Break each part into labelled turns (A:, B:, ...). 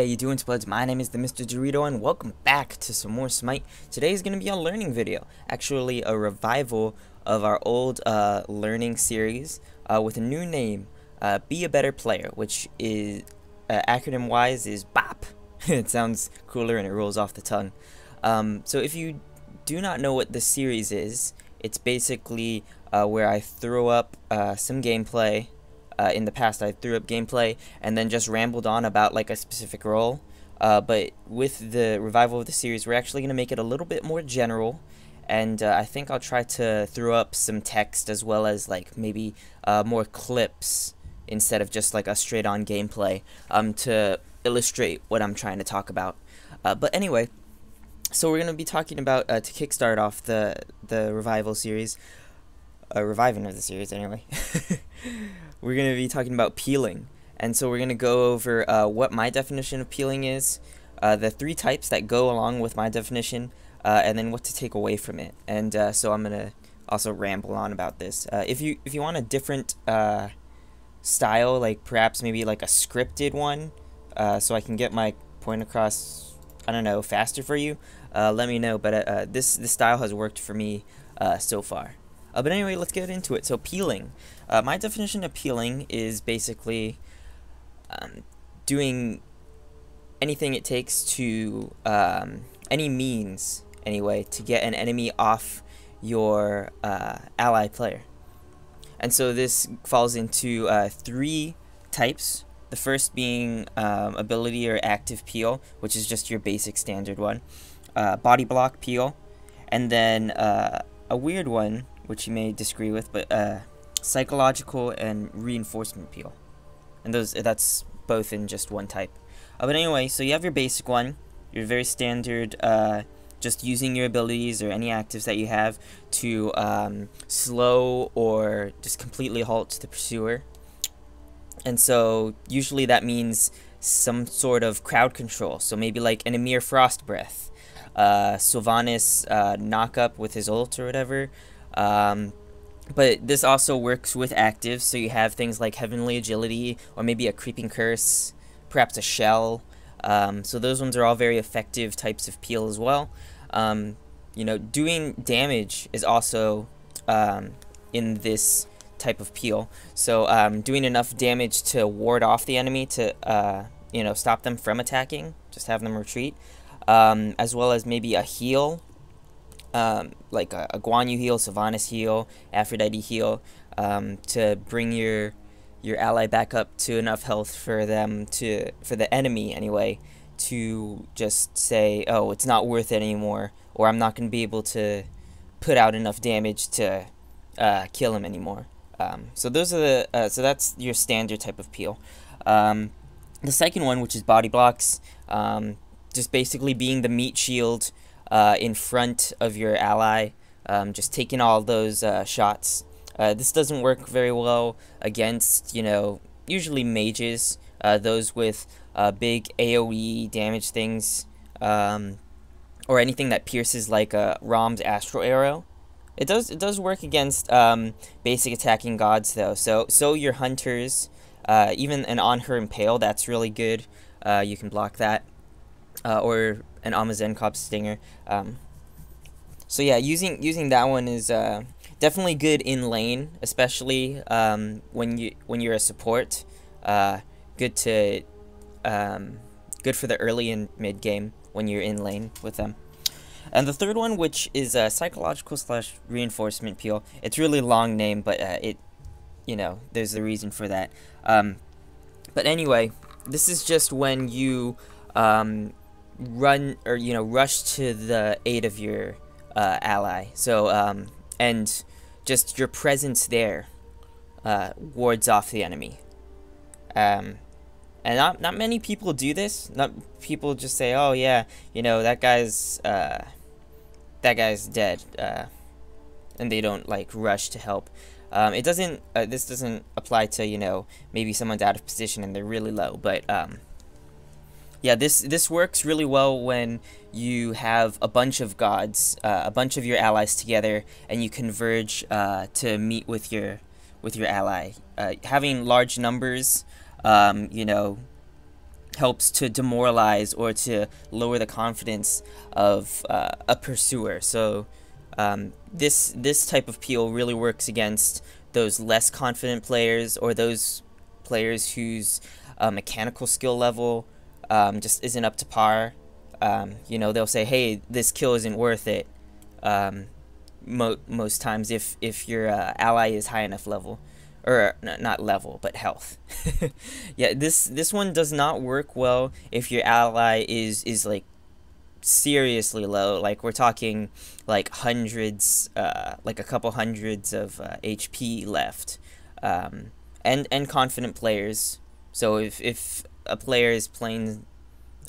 A: you doing, Spuds? My name is the Mr. Dorito, and welcome back to some more Smite. Today is going to be a learning video, actually a revival of our old learning series with a new name, Be a Better Player, which is, acronym-wise, is BABP. It sounds cooler and it rolls off the tongue. So if you do not know what this series is, it's basically where I throw up some gameplay. In the past, I threw up gameplay and then just rambled on about like a specific role. But with the revival of the series, we're actually going to make it a little bit more general. And I think I'll try to throw up some text as well as like maybe more clips instead of just like a straight-on gameplay to illustrate what I'm trying to talk about. But anyway, so we're going to be talking about, to kickstart off the revival series, reviving of the series anyway. We're going to be talking about peeling, and so we're going to go over what my definition of peeling is, the 3 types that go along with my definition, and then what to take away from it. And so I'm going to also ramble on about this. If you want a different style, like perhaps maybe like a scripted one, so I can get my point across, I don't know, faster for you, let me know. But this style has worked for me so far. But anyway, let's get into it. So peeling. My definition of peeling is basically doing anything it takes to, any means anyway, to get an enemy off your ally player. And so this falls into 3 types. The first being ability or active peel, which is just your basic standard one. Body block peel. And then a weird one, which you may disagree with, but psychological and reinforcement peel, and that's both in just one type. But anyway, so you have your basic one, your very standard, just using your abilities or any actives that you have to slow or just completely halt the pursuer. And so usually that means some sort of crowd control, so maybe like an Emir Frost Breath, Sylvanas knock up with his ult or whatever. But this also works with actives, so you have things like Heavenly Agility, or maybe a Creeping Curse, perhaps a Shell. So those ones are all very effective types of peel as well. You know, doing damage is also in this type of peel. So doing enough damage to ward off the enemy to, you know, stop them from attacking, just have them retreat, as well as maybe a heal. Like a Guan Yu heal, Sylvanas heal, Aphrodite heal, to bring your ally back up to enough health for the enemy anyway, to just say, oh, it's not worth it anymore, or I'm not going to be able to put out enough damage to kill him anymore. So those are the so that's your standard type of peel. The second one, which is body blocks, just basically being the meat shield in front of your ally, just taking all those shots. This doesn't work very well against, you know, usually mages, those with big AoE damage things, or anything that pierces like Rom's Astral Arrow. It does work against basic attacking gods though. So your hunters, even an On Her Impale, that's really good. You can block that. Or an Amazen Cobb Stinger. So yeah, using that one is definitely good in lane, especially when you're a support. Good for the early and mid game when you're in lane with them. And the third one, which is psychological / reinforcement peel. It's really long name, but you know, there's a reason for that. But anyway, this is just when you run, or you know, rush to the aid of your ally. So and just your presence there wards off the enemy. And not many people do this. Not people just say, oh yeah, you know, that guy's dead, and they don't like rush to help. This doesn't apply to, you know, maybe someone's out of position and they're really low, but yeah, this works really well when you have a bunch of gods, a bunch of your allies together, and you converge to meet with your ally. Having large numbers, you know, helps to demoralize or to lower the confidence of a pursuer. So this type of peel really works against those less confident players, or those players whose mechanical skill level just isn't up to par. You know, they'll say, hey, this kill isn't worth it, most times if your ally is high enough level, or not level, but health. Yeah, this one does not work well if your ally is like seriously low. Like we're talking like hundreds, like a couple hundreds of HP left, and confident players. So if a player is playing,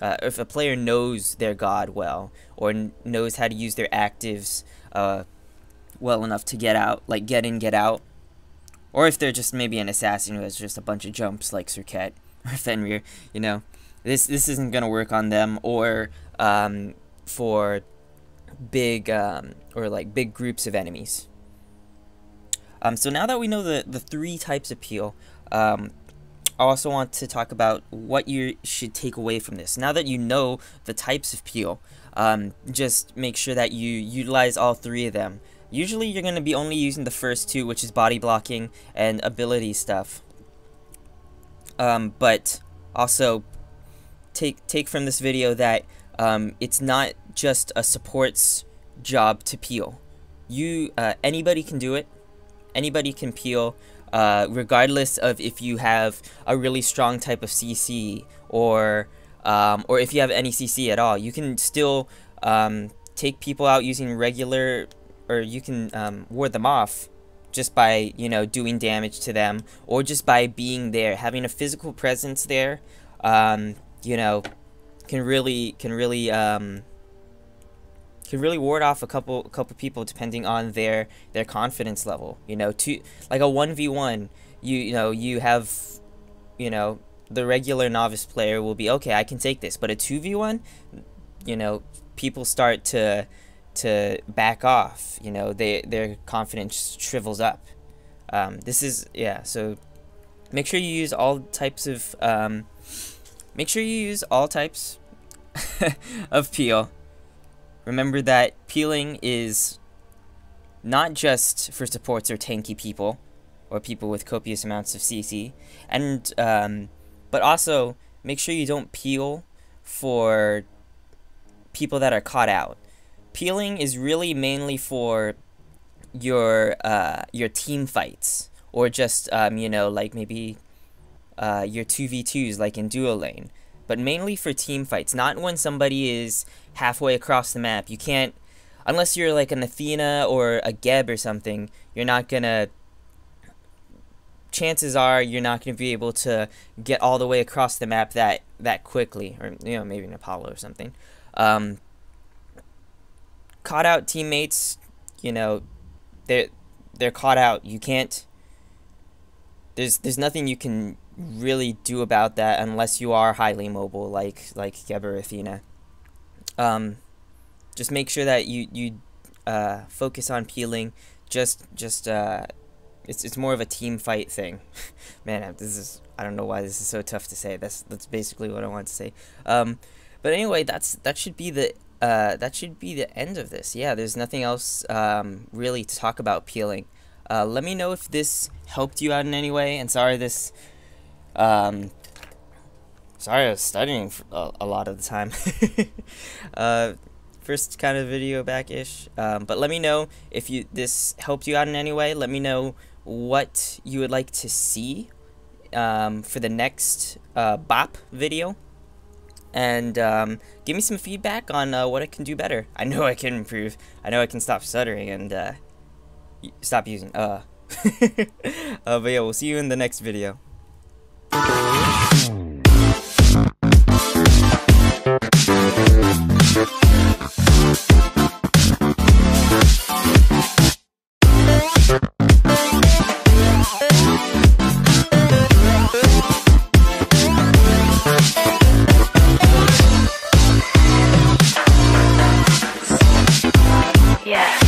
A: if a player knows their god well, or knows how to use their actives well enough to get out, like get in, get out, or if they're just maybe an assassin who has just a bunch of jumps like Surket or Fenrir, you know, this isn't gonna work on them, or for big or like big groups of enemies. So now that we know the 3 types of peel, I also want to talk about what you should take away from this. Now that you know the types of peel, just make sure that you utilize all 3 of them. Usually you're going to be only using the first 2, which is body blocking and ability stuff. But also take from this video that it's not just a support's job to peel. Anybody can do it. Anybody can peel, regardless of if you have a really strong type of CC, or if you have any CC at all. You can still take people out using regular, or you can ward them off just by, you know, doing damage to them, or just by being there, having a physical presence there. You know, can really ward off a couple people depending on their confidence level. You know, like a 1v1, you know you have, you know, the regular novice player will be okay, I can take this, but a 2v1, you know, people start to back off. You know, their confidence shrivels up. This is, yeah, so make sure you use all types of of peel. Remember that peeling is not just for supports or tanky people, or people with copious amounts of CC, and but also make sure you don't peel for people that are caught out. Peeling is really mainly for your team fights, or just you know, like maybe your 2v2s like in duo lane, but mainly for team fights, not when somebody is halfway across the map. You can't, unless you're like an Athena or a Geb or something, you're not gonna, chances are you're not gonna be able to get all the way across the map that quickly, or you know, maybe an Apollo or something. Caught out teammates, you know, they're caught out. You can't, there's nothing you can really do about that unless you are highly mobile, like Geb or Athena. Just make sure that you focus on peeling. It's more of a team fight thing. Man, I don't know why this is so tough to say. That's basically what I want to say. But anyway, that should be the end of this. Yeah, there's nothing else really to talk about peeling. Let me know if this helped you out in any way, and sorry I was studying for a lot of the time. First kind of video back-ish. But let me know if this helped you out in any way. Let me know what you would like to see for the next BABP video. And give me some feedback on what I can do better. I know I can improve. I know I can stop stuttering and stop using but yeah, we'll see you in the next video.
B: Yeah.